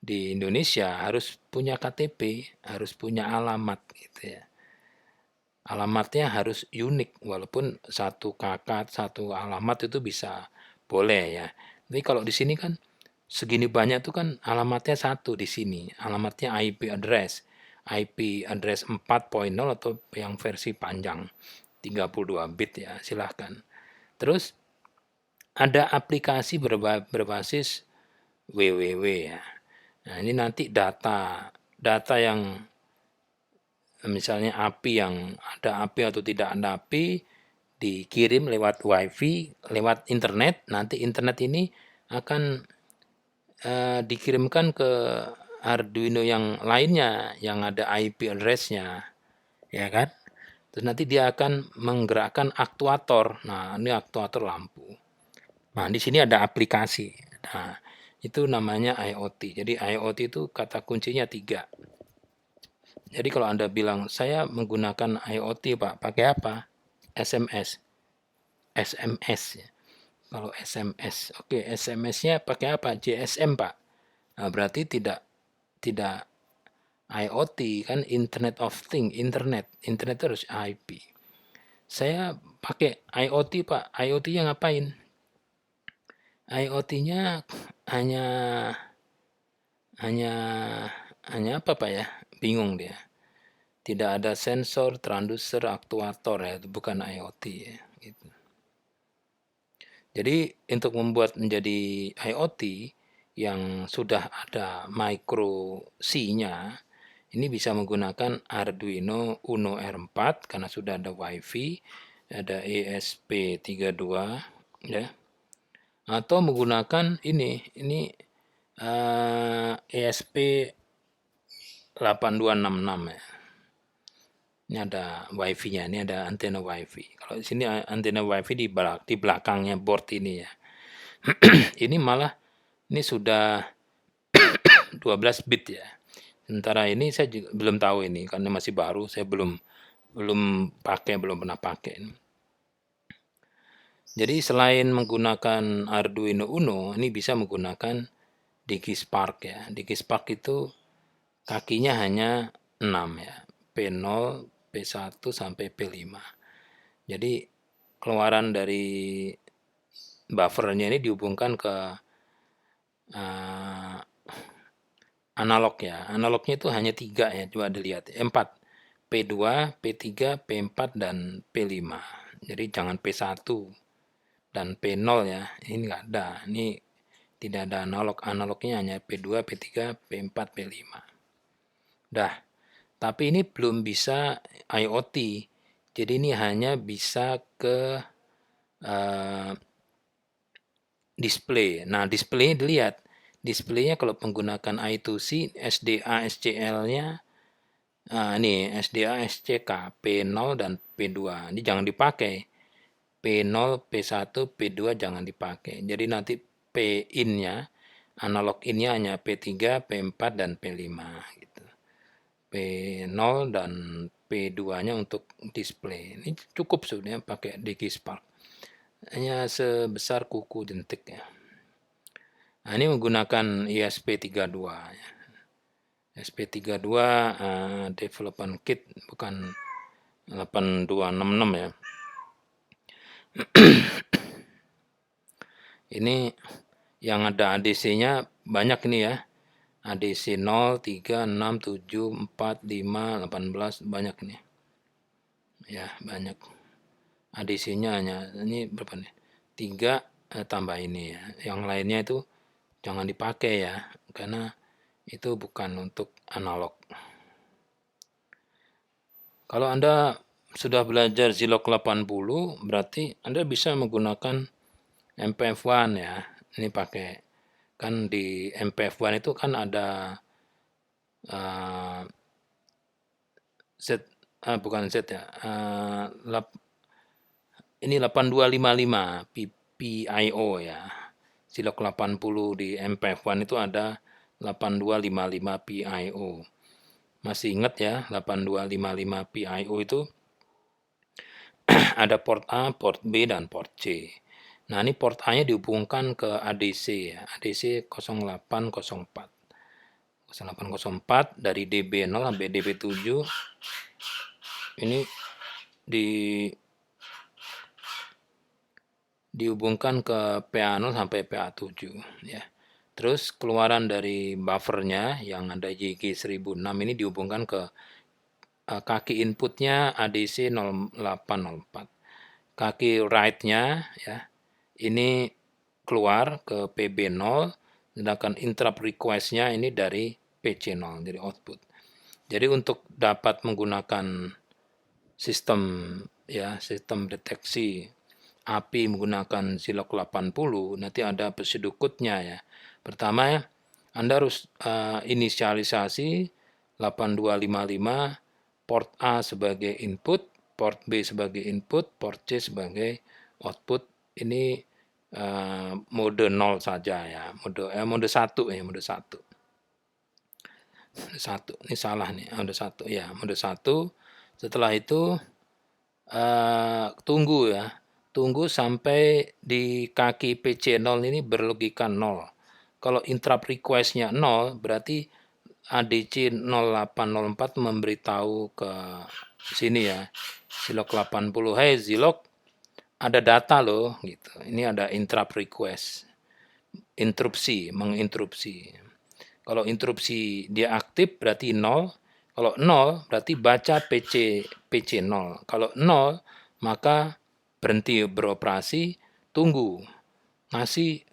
Speaker 1: di Indonesia harus punya KTP, harus punya alamat gitu ya. Alamatnya harus unik, walaupun satu kakak, satu alamat itu bisa boleh ya. Tapi kalau di sini kan segini banyak tuh kan alamatnya satu di sini. Alamatnya IP address. IP address 4.0 atau yang versi panjang 32 bit ya, silahkan. Terus ada aplikasi berbasis www ya. Nah, ini nanti data yang misalnya ada api atau tidak ada api dikirim lewat WiFi, lewat internet. Nanti internet ini akan dikirimkan ke Arduino yang lainnya yang ada IP address-nya, ya kan? Terus nanti dia akan menggerakkan aktuator. Nah, ini aktuator lampu. Nah, di sini ada aplikasi. Nah, itu namanya IoT. Jadi IoT itu kata kuncinya 3. Jadi kalau Anda bilang, saya menggunakan IoT Pak, pakai apa? SMS. SMS ya. Kalau SMS, oke, SMS-nya pakai apa? GSM Pak. Nah, berarti tidak IoT kan, Internet of Things, internet harus IP. Saya pakai IoT Pak. IoT-nya ngapain? IoT-nya hanya apa Pak ya? Bingung dia. Tidak ada sensor, transducer, aktuator ya, itu bukan IoT ya. Gitu. Jadi untuk membuat menjadi IoT yang sudah ada micro C-nya, ini bisa menggunakan Arduino Uno R4 karena sudah ada WiFi, ada ESP32 ya. Atau menggunakan ini ESP8266 ya. Ini ada WiFi-nya, ini ada antena WiFi. Kalau di sini antena WiFi di belakangnya board ini ya. Ini malah ini sudah 12 bit ya. Sementara ini saya juga belum tahu ini karena masih baru, saya belum pernah pakai. Jadi selain menggunakan Arduino Uno, ini bisa menggunakan DigiSpark ya. DigiSpark itu kakinya hanya 6 ya. P0, P1 sampai P5. Jadi keluaran dari buffernya ini dihubungkan ke analog ya. Analognya itu hanya 3 ya, coba dilihat. 4. P2, P3, P4 dan P5. Jadi jangan P1 dan P0 ya. Ini enggak ada. Ini tidak ada analog. Analognya hanya P2, P3, P4, P5. Dah. Tapi ini belum bisa IoT. Jadi ini hanya bisa ke display. Nah, display dilihat. Displaynya kalau menggunakan I2C, SDA, SCL-nya, ini SDA, SCK, P0 dan P2. Ini jangan dipakai. P0, P1, P2 jangan dipakai. Jadi nanti P-in-nya, analog in-nya hanya P3, P4 dan P5 gitu. P0 dan P2-nya untuk display. Ini cukup sebenarnya pakai DigiSpark. Hanya sebesar kuku jentik ya. Nah, ini menggunakan ESP32 ya. ESP32 development kit, bukan 8266 ya. Ini yang ada ADC-nya banyak ini ya. ADC 0, 3, 6, 7, 4, 5, 18, banyak ini. Ya, banyak. ADC-nya hanya ini berapa nih? 3 tambah ini ya. Yang lainnya itu jangan dipakai ya, karena itu bukan untuk analog. Kalau Anda sudah belajar Zilog 80, berarti Anda bisa menggunakan MPF1 ya. Ini pakai, kan di MPF1 itu kan ada bukan Z ya. Ini 8255 PIO ya. Zilog 80 di MPF1 itu ada 8255 PIO. Masih ingat ya, 8255 PIO itu ada port A, port B, dan port C. Nah, ini port A-nya dihubungkan ke ADC ya, ADC 0804. 0804 dari DB0 sampai DB7 ini dihubungkan ke PA0 sampai PA7 ya. Terus keluaran dari buffernya yang ada YG1006 ini dihubungkan ke kaki inputnya ADC 0804. Kaki write-nya ya, ini keluar ke PB0, sedangkan interrupt request-nya ini dari PC0, dari output. Jadi untuk dapat menggunakan sistem sistem deteksi API menggunakan Zilog 80, nanti ada prosedurnya ya. Pertama ya, Anda harus inisialisasi 8255, port A sebagai input, port B sebagai input, port C sebagai output. Ini mode 0 saja ya, mode 1 ya, mode 1. Ini salah nih, mode 1 ya, mode 1. Setelah itu tunggu sampai di kaki PC0 ini berlogika 0. Kalau interrupt request-nya 0, berarti ADC 0804 memberitahu ke sini ya, Zilog 80, hey Zilog, ada data loh gitu. Ini ada interrupt request, menginterupsi. Kalau interupsi dia aktif berarti 0. Kalau 0 berarti baca PC 0. Kalau 0 maka berhenti beroperasi, tunggu. ngasih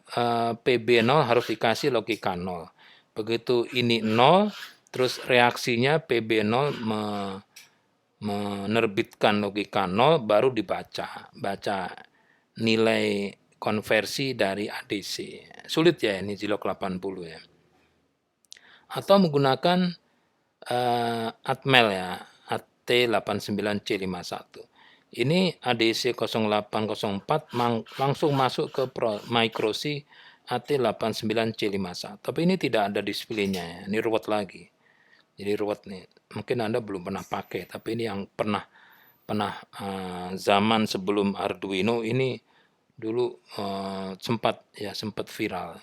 Speaker 1: PB0 harus dikasih logika 0. Begitu ini 0, terus reaksinya PB0 menerbitkan logika 0, baru baca nilai konversi dari ADC. Sulit ya ini Zilog 80 ya. Atau menggunakan Atmel ya, AT89C51. Ini ADC 0804 langsung masuk ke microC AT89C51. Tapi ini tidak ada displaynya ya, ini ruwet lagi. Jadi ruwet nih. Mungkin Anda belum pernah pakai, tapi ini yang pernah zaman sebelum Arduino ini dulu sempat viral.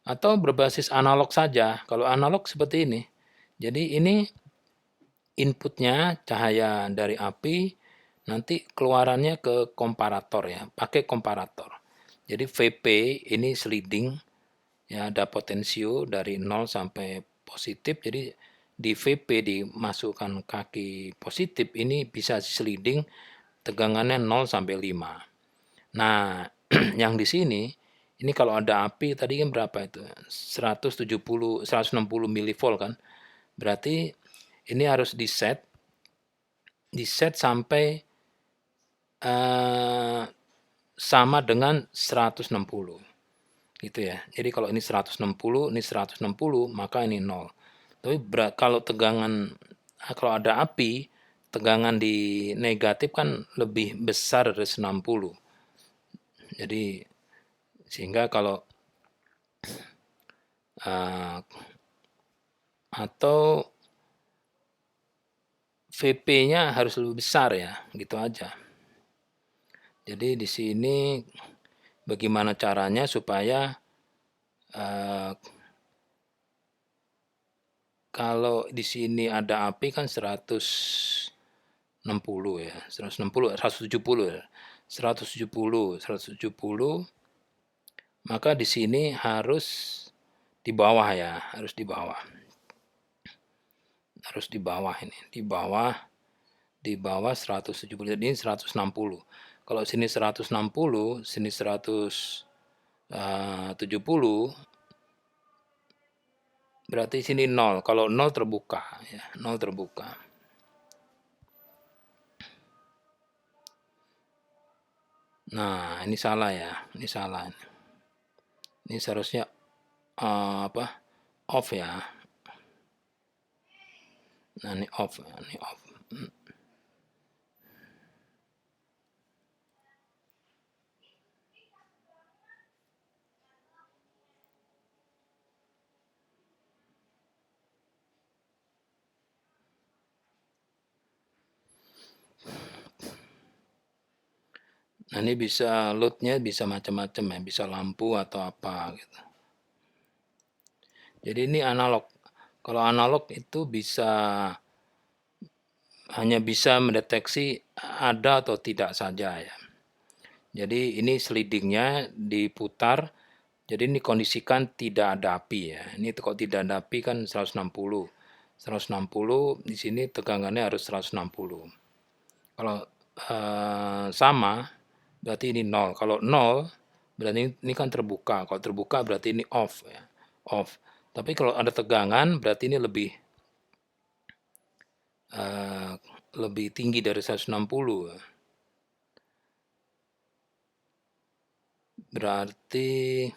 Speaker 1: Atau berbasis analog saja. Kalau analog seperti ini. Jadi ini inputnya cahaya dari api, nanti keluarannya ke komparator ya, pakai komparator. Jadi VP ini sliding, ya ada potensio dari 0 sampai positif. Jadi di VP dimasukkan kaki positif, ini bisa sliding tegangannya 0 sampai 5. Nah, yang di sini ini kalau ada api tadi kan berapa itu? 160 milivolt kan. Berarti ini harus di set sampai sama dengan 160. Gitu ya. Jadi kalau ini 160, ini 160, maka ini 0. Tapi kalau kalau ada api, tegangan di negatif kan lebih besar dari 60. Jadi sehingga kalau atau VP-nya harus lebih besar ya, gitu aja. Jadi di sini bagaimana caranya supaya kalau di sini ada api kan 160 ya, 170 ya. 170, maka di sini harus di bawah ya, harus di bawah ini, di bawah 170, jadi ini 160. Kalau sini 160, sini 170, berarti sini 0. Kalau 0 terbuka ya, 0 terbuka. Nah, ini salah ya, ini salah. Ini seharusnya off ya. Nah, ini off. Nah, ini bisa loadnya bisa macam-macam ya, bisa lampu atau apa gitu. Jadi ini analog. Kalau analog itu hanya bisa mendeteksi ada atau tidak saja ya. Jadi ini slidingnya diputar. Jadi ini kondisikan tidak ada api ya. Ini kalau tidak ada api kan 160. 160 di sini tegangannya harus 160. Kalau sama berarti ini 0. Kalau 0 berarti ini kan terbuka. Kalau terbuka berarti ini off ya. Off. Tapi kalau ada tegangan berarti ini lebih tinggi dari 160. Berarti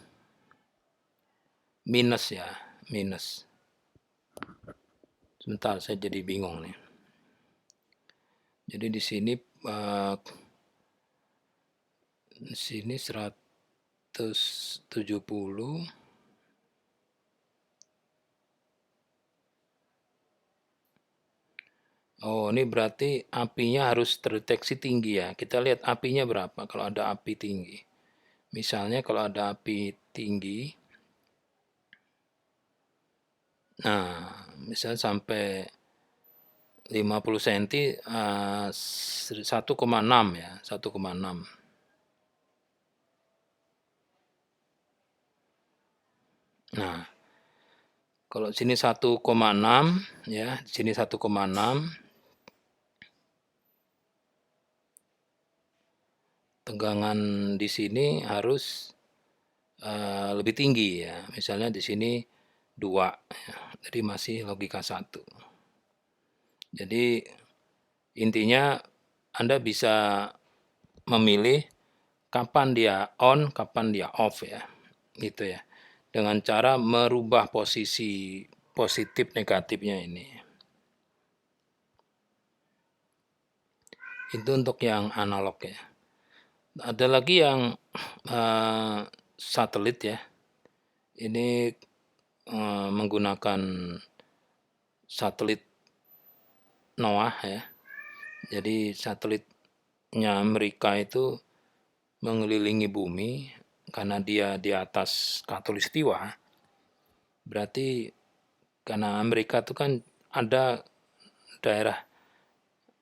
Speaker 1: minus ya, minus. Sebentar, saya jadi bingung nih. Jadi di sini 170. Oh, ini berarti apinya harus terdeteksi tinggi ya. Kita lihat apinya berapa kalau ada api tinggi. Misalnya kalau ada api tinggi, nah misalnya sampai 50 cm, 1,6 ya, 1,6. Nah, kalau sini 1,6 ya, sini 1,6. tegangan di sini harus lebih tinggi ya. Misalnya di sini 2, ya, jadi masih logika 1. Jadi intinya Anda bisa memilih kapan dia on, kapan dia off ya, gitu ya. Dengan cara merubah posisi positif negatifnya ini. Itu untuk yang analog ya. Ada lagi yang satelit ya. Ini menggunakan satelit NOAA ya. Jadi satelitnya Amerika itu mengelilingi bumi karena dia di atas khatulistiwa. Berarti karena Amerika itu kan ada daerah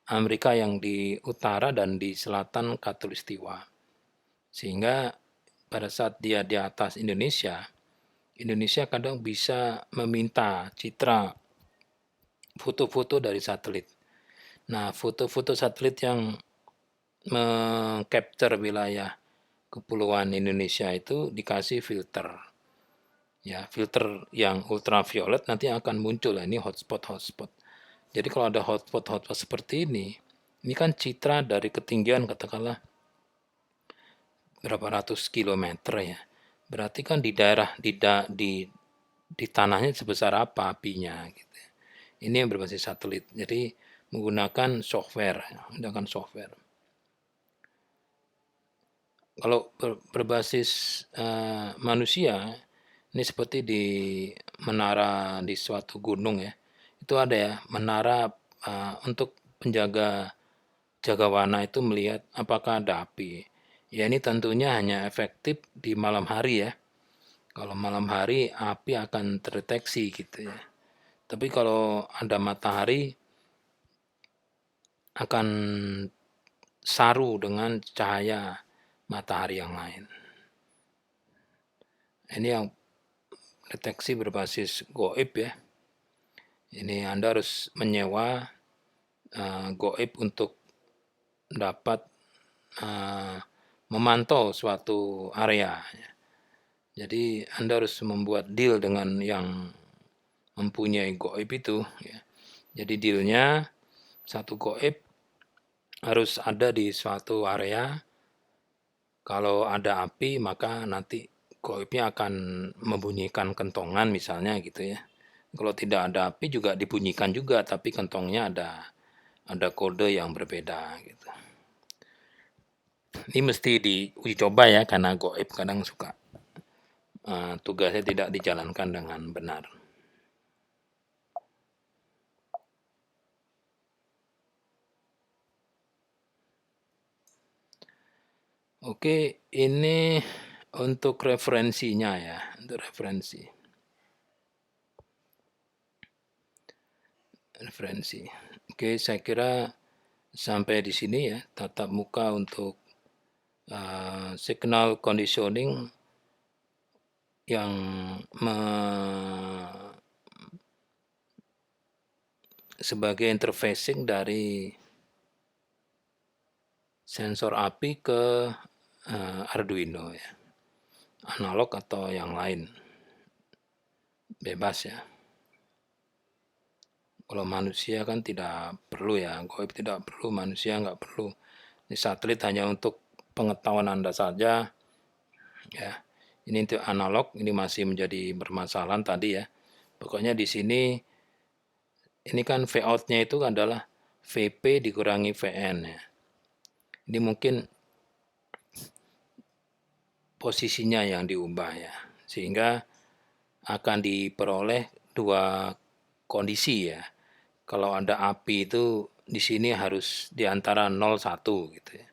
Speaker 1: Amerika yang di utara dan di selatan khatulistiwa. Sehingga pada saat dia di atas Indonesia, Indonesia kadang bisa meminta citra foto-foto dari satelit. Nah, foto-foto satelit yang meng-capture wilayah kepulauan Indonesia itu dikasih filter. Ya, filter yang ultraviolet nanti akan muncul ini hotspot. Jadi kalau ada hotspot seperti ini kan citra dari ketinggian katakanlah berapa ratus kilometer ya. Berarti kan di daerah di tanahnya sebesar apa apinya gitu. Ini yang berbasis satelit. Jadi menggunakan software. Kalau berbasis manusia, ini seperti di menara di suatu gunung ya. Itu ada ya menara untuk penjaga jagawana itu melihat apakah ada api. Ya ini tentunya hanya efektif di malam hari ya. Kalau malam hari api akan terdeteksi gitu ya. Tapi kalau ada matahari akan saru dengan cahaya matahari yang lain. Ini yang deteksi berbasis goib ya. Ini Anda harus menyewa goib untuk dapat memantau suatu area. Jadi Anda harus membuat deal dengan yang mempunyai goib itu. Ya. Jadi dealnya satu goib harus ada di suatu area. Kalau ada api maka nanti goibnya akan membunyikan kentongan misalnya gitu ya. Kalau tidak ada api juga dibunyikan juga, tapi kentongnya ada kode yang berbeda gitu. Ini mesti diuji coba ya karena goib kadang suka tugasnya tidak dijalankan dengan benar. Oke, ini untuk referensinya ya, untuk referensi. Oke, saya kira sampai di sini ya tatap muka untuk signal conditioning yang sebagai interfacing dari sensor api ke Arduino ya, analog atau yang lain, bebas ya. Kalau manusia kan tidak perlu ya, goib tidak perlu, manusia nggak perlu. Ini satelit hanya untuk pengetahuan Anda saja ya. Ini untuk analog, ini masih menjadi permasalahan tadi ya. Pokoknya di sini ini kan Vout-nya itu adalah Vp dikurangi Vn ya. Ini mungkin posisinya yang diubah ya, sehingga akan diperoleh dua kondisi ya. Kalau ada api itu di sini harus di antara 0 1 gitu ya.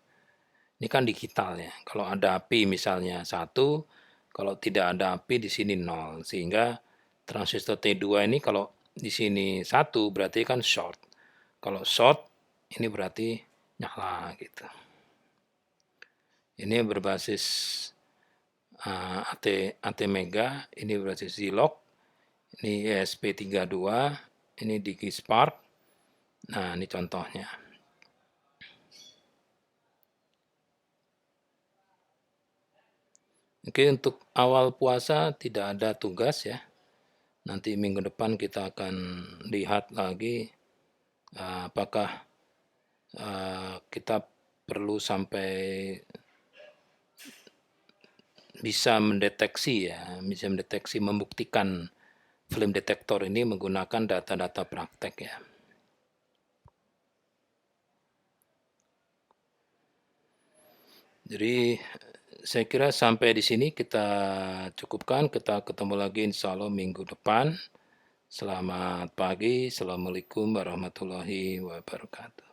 Speaker 1: Ini kan digital ya. Kalau ada api misalnya 1, kalau tidak ada api di sini 0, sehingga transistor T2 ini kalau di sini 1 berarti kan short. Kalau short ini berarti nyala gitu. Ini berbasis ATmega, ini berbasis Zilog, ini ESP32, ini DigiSpark. Nah, ini contohnya. Oke, untuk awal puasa tidak ada tugas ya. Nanti minggu depan kita akan lihat lagi apakah kita perlu sampai bisa mendeteksi, membuktikan film detektor ini menggunakan data-data praktek ya. Jadi saya kira sampai di sini kita cukupkan, kita ketemu lagi insya Allah minggu depan. Selamat pagi, Assalamualaikum warahmatullahi wabarakatuh.